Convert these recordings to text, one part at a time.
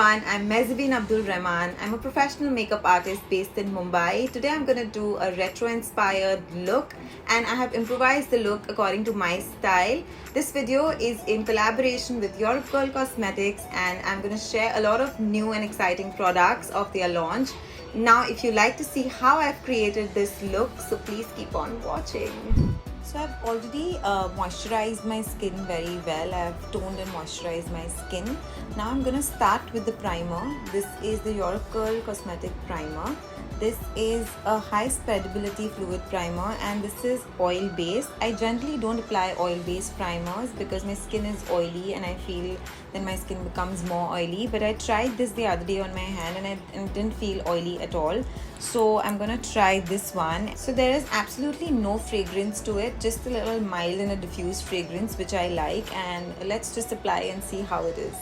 everyone, I'm Mehzabeen Abdul Rahman. I'm a professional makeup artist based in Mumbai. Today I'm going to do a retro inspired look and I have improvised the look according to my style. This video is in collaboration with Cosmetics and I'm going to share a lot of new and exciting products of their launch. Now if you like to see how I've created this look, so please keep on watching. So I've already moisturized my skin very well. I've toned and moisturized my skin. Now I'm going to start with the primer. This is the Cosmetics primer. This is a high spreadability fluid primer and this is oil based. I generally don't apply oil based primers because my skin is oily and I feel then my skin becomes more oily, but I tried this the other day on my hand and it didn't feel oily at all. So I'm gonna try this one. So there is absolutely no fragrance to it, just a little mild and a diffused fragrance which I like, and let's just apply and see how it is.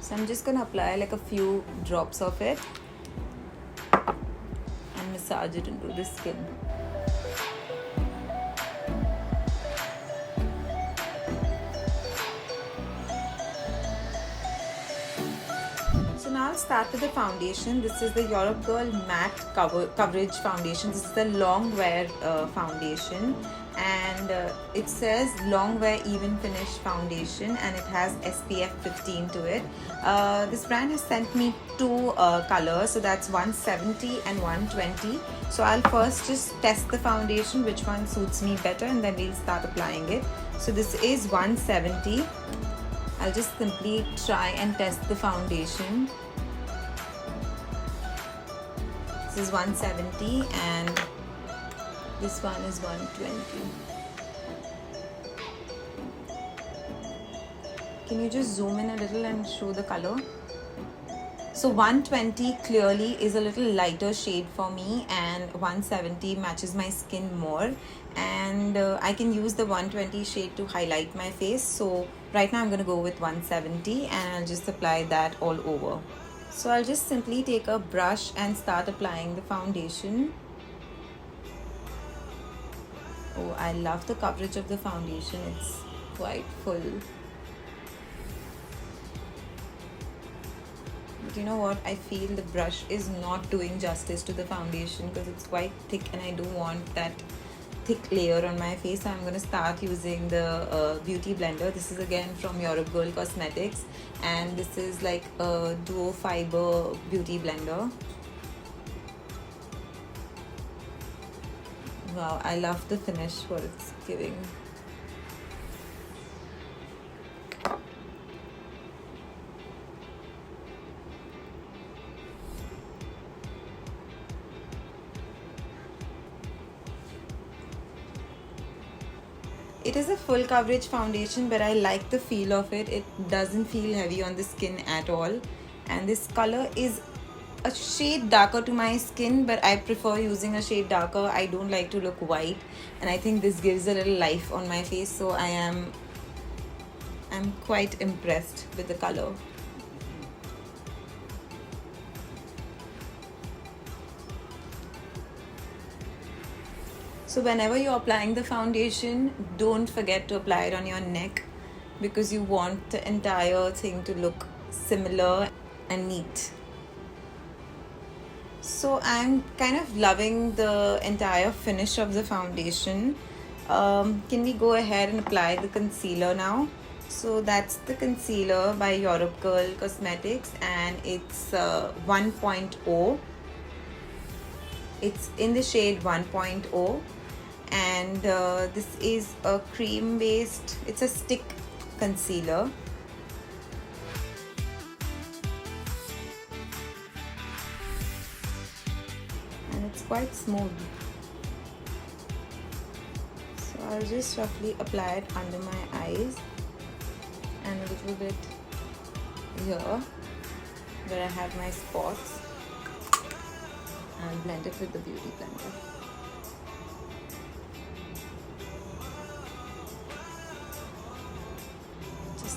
So I'm just gonna apply like a few drops of it and massage it into the skin. So now I'll start with the foundation. This is the Europe Girl Matte Coverage Foundation. This is the long wear foundation, and it says long wear even finish foundation and it has SPF 15 to it. This brand has sent me two colors, so that's 170 and 120. So I'll first just test the foundation, which one suits me better, and then we'll start applying it. So this is 170. I'll just simply try and test the foundation. This is 170 and this one is 120. Can you just zoom in a little and show the color? So 120 clearly is a little lighter shade for me and 170 matches my skin more, and I can use the 120 shade to highlight my face. So right now I'm going to go with 170 and I'll just apply that all over. So I'll just simply take a brush and start applying the foundation. Oh, I love the coverage of the foundation. It's quite full. But you know what? I feel the brush is not doing justice to the foundation because it's quite thick and I don't want that thick layer on my face. So I'm going to start using the beauty blender. This is again from Europe Girl Cosmetics and this is like a duo fiber beauty blender. Wow, I love the finish what it's giving. It is a full coverage foundation, but I like the feel of it. It doesn't feel heavy on the skin at all. And this color is a shade darker to my skin, but I prefer using a shade darker. I don't like to look white, and I think this gives a little life on my face. So I'm quite impressed with the color. So whenever you're applying the foundation, don't forget to apply it on your neck because you want the entire thing to look similar and neat. So I'm kind of loving the entire finish of the foundation. Can we go ahead and apply the concealer now? So that's the concealer by Europe Girl Cosmetics and it's 1.0. It's in the shade 1.0. And this is a cream based, it's a stick concealer. And it's quite smooth. So I'll just roughly apply it under my eyes and a little bit here where I have my spots, and blend it with the beauty blender.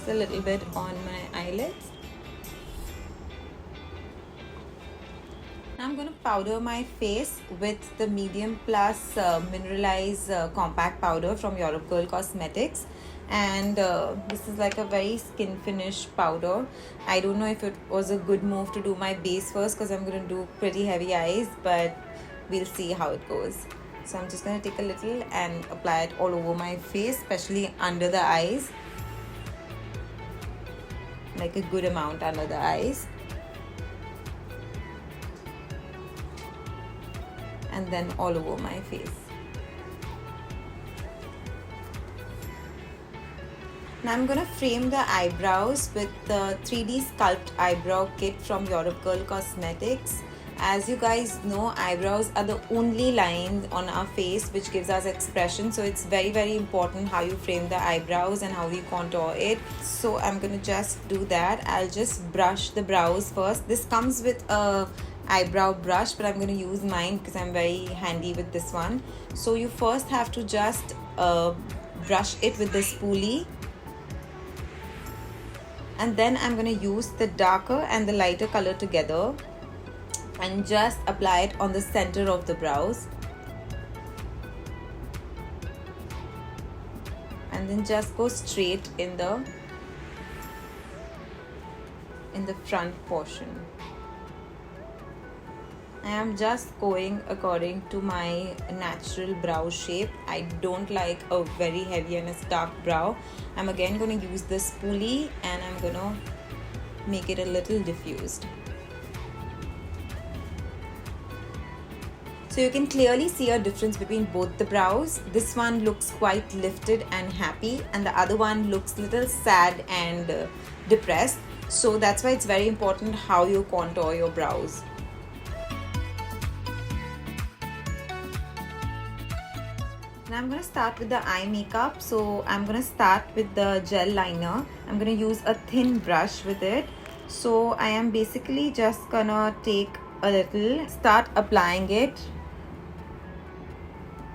A little bit on my eyelids. Now I'm going to powder my face with the Medium Plus Mineralise Compact Powder from Europe Girl Cosmetics. and this is like a very skin finish powder. I don't know if it was a good move to do my base first because I'm going to do pretty heavy eyes, but we'll see how it goes. So I'm just going to take a little and apply it all over my face, especially under the eyes, like a good amount under the eyes, and then all over my face. Now I'm gonna frame the eyebrows with the 3D Sculpt Eyebrow Kit from Europegirlcosmetics. As you guys know, eyebrows are the only line on our face which gives us expression, so it's very important how you frame the eyebrows and how you contour it. So I'm gonna just do that. I'll just brush the brows first. This comes with a eyebrow brush, but I'm going to use mine because I'm very handy with this one. So you first have to just brush it with the spoolie, and then I'm going to use the darker and the lighter color together and just apply it on the center of the brows, and then just go straight in the front portion. I am just going according to my natural brow shape. I don't like a very heavy and a stark brow. I'm again going to use the spoolie and I'm going to make it a little diffused. So you can clearly see a difference between both the brows. This one looks quite lifted and happy, and the other one looks a little sad and depressed. So that's why it's very important how you contour your brows. Now I'm going to start with the eye makeup. So I'm going to start with the gel liner. I'm going to use a thin brush with it. So I am basically just going to take a little, start applying it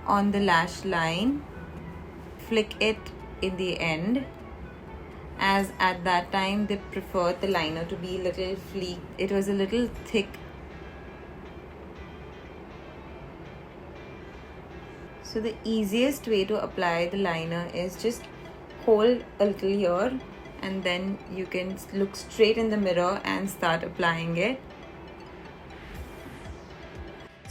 on the lash line, flick it in the end, as at that time they preferred the liner to be a little fleek. It was a little thick. So the easiest way to apply the liner is just hold a little here, and then you can look straight in the mirror and start applying it.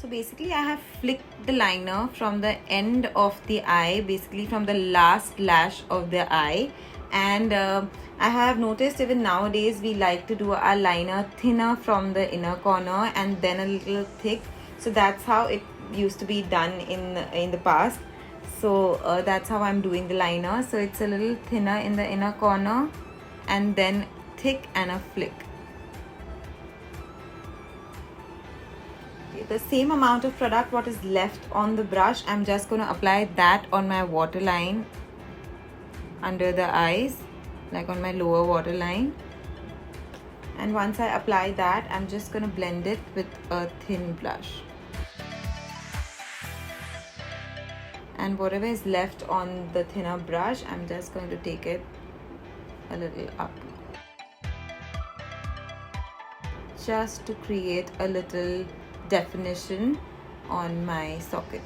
So basically I have flicked the liner from the end of the eye, basically from the last lash of the eye. And I have noticed even nowadays we like to do our liner thinner from the inner corner and then a little thick. So that's how it used to be done in the past. So that's how I'm doing the liner. So it's a little thinner in the inner corner and then thick and a flick. The same amount of product what is left on the brush, I'm just going to apply that on my waterline under the eyes, like on my lower waterline. And once I apply that, I'm just going to blend it with a thin blush. And whatever is left on the thinner brush, I'm just going to take it a little up, just to create a little definition on my socket.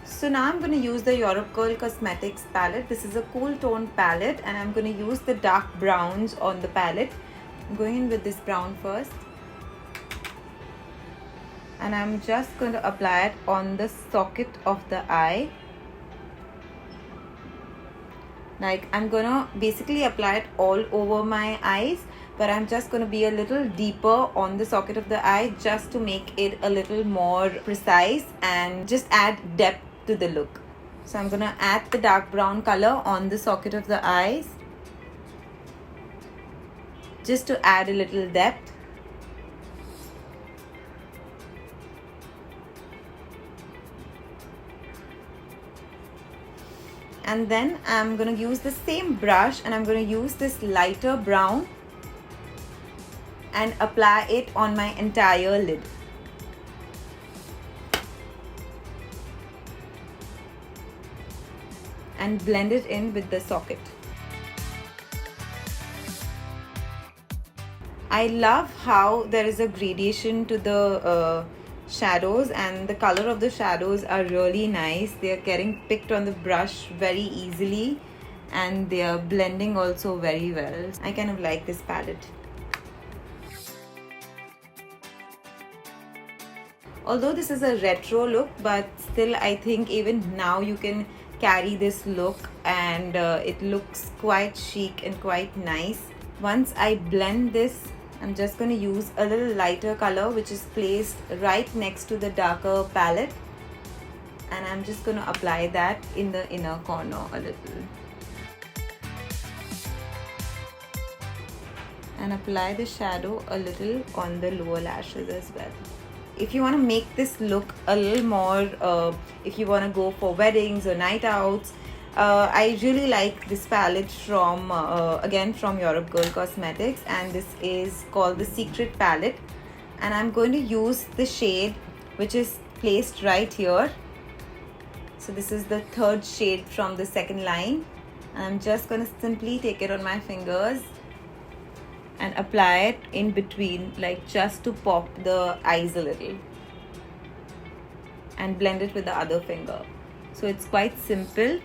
So now I'm going to use the europegirlcosmetics palette. This is a cool tone palette and I'm going to use the dark browns on the palette. I'm going in with this brown first. And I'm just going to apply it on the socket of the eye. Like I'm going to basically apply it all over my eyes, but I'm just going to be a little deeper on the socket of the eye just to make it a little more precise and just add depth to the look. So I'm going to add the dark brown color on the socket of the eyes just to add a little depth. And then I'm going to use the same brush and I'm going to use this lighter brown and apply it on my entire lid. and blend it in with the socket. I love how there is a gradation to the shadows, and the color of the shadows are really nice. They are getting picked on the brush very easily and they are blending also very well. I kind of like this palette. Although this is a retro look, but still I think even now you can carry this look and it looks quite chic and quite nice. Once I blend this, I'm just going to use a little lighter color which is placed right next to the darker palette, and I'm just going to apply that in the inner corner a little. And apply the shadow a little on the lower lashes as well. If you want to make this look a little more, if you want to go for weddings or night outs, I really like this palette from, again from europegirlcosmetics, and this is called the Secret palette, and I'm going to use the shade which is placed right here. So this is the third shade from the second line, and I'm just going to simply take it on my fingers and apply it in between, like just to pop the eyes a little, and blend it with the other finger. So it's quite simple,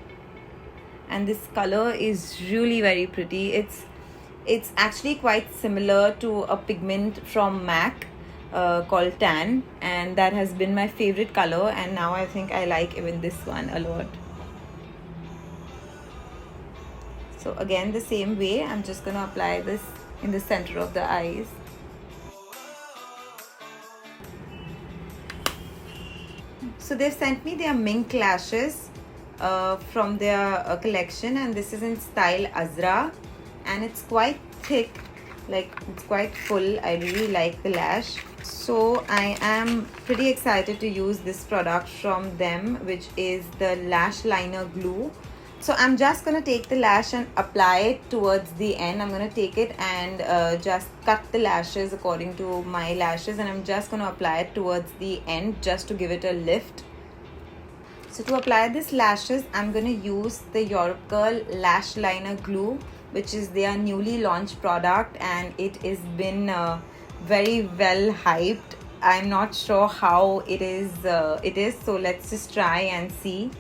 and this color is really very pretty. It's actually quite similar to a pigment from MAC called Tan, and that has been my favorite color, and now I think I like even this one a lot. So again, the same way, I'm just going to apply this in the center of the eyes. So they've sent me their Mink lashes from their collection, and this is in style AZRA, and it's quite thick, like it's quite full. I really like the lash, so I am pretty excited to use this product from them, which is the Lash Liner Glue. So I'm just going to take the lash and apply it towards the end. I'm going to take it and just cut the lashes according to my lashes, and I'm just going to apply it towards the end just to give it a lift. So to apply this lashes, I'm going to use the Europe Girl Lash Liner Glue, which is their newly launched product, and it has been very well hyped. I'm not sure how it is, so let's just try and see.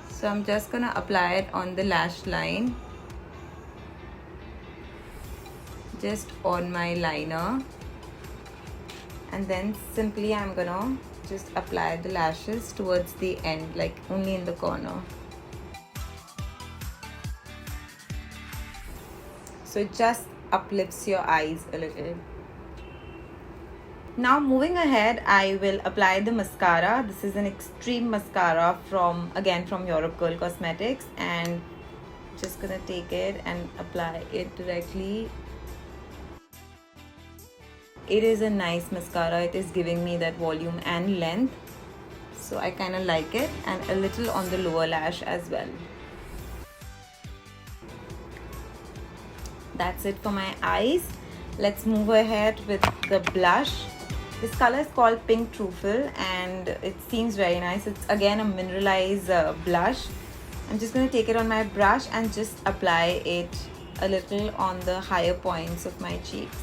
So I'm just going to apply it on the lash line, just on my liner, and then simply I'm going to just apply the lashes towards the end, like only in the corner. So it just uplifts your eyes a little. Now moving ahead, I will apply the mascara. This is an extreme mascara from, again from europegirlcosmetics, and just gonna take it and apply it directly. It is a nice mascara. It is giving me that volume and length, so I kind of like it, and a little on the lower lash as well. That's it for my eyes. Let's move ahead with the blush. This color is called Pink Truffle, and it seems very nice. It's again a Mineralise blush. I'm just going to take it on my brush and just apply it a little on the higher points of my cheeks.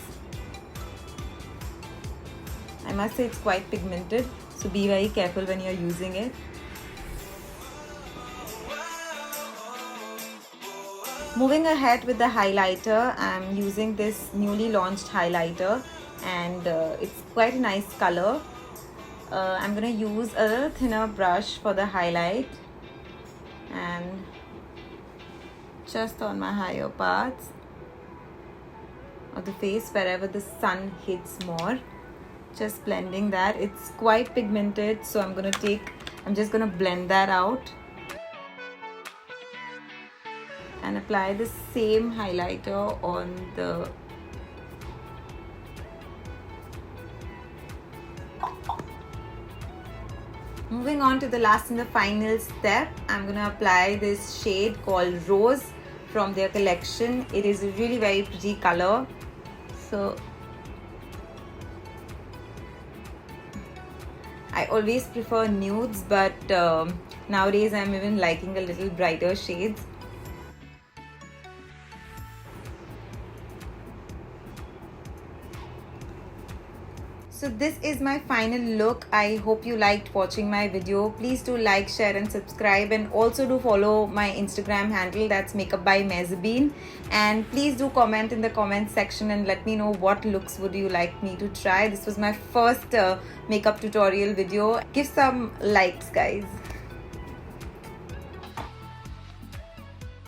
I must say it's quite pigmented, so be very careful when you're using it. Moving ahead with the highlighter, I'm using this newly launched highlighter, and it's quite a nice color. I'm going to use a little thinner brush for the highlight, and just on my higher parts of the face, wherever the sun hits more, just blending that. It's quite pigmented, so I'm just going to blend that out and apply the same highlighter on the Moving on to the last and the final step, I'm going to apply this shade called Rose from their collection. It is a really very pretty color. So I always prefer nudes, but Nowadays I'm even liking a little brighter shades. So this is my final look. I hope you liked watching my video. Please do like, share and subscribe, and also do follow my Instagram handle, that's Makeupbymehzabeen. And please do comment in the comment section and let me know what looks would you like me to try. This was my first makeup tutorial video. Give some likes, guys.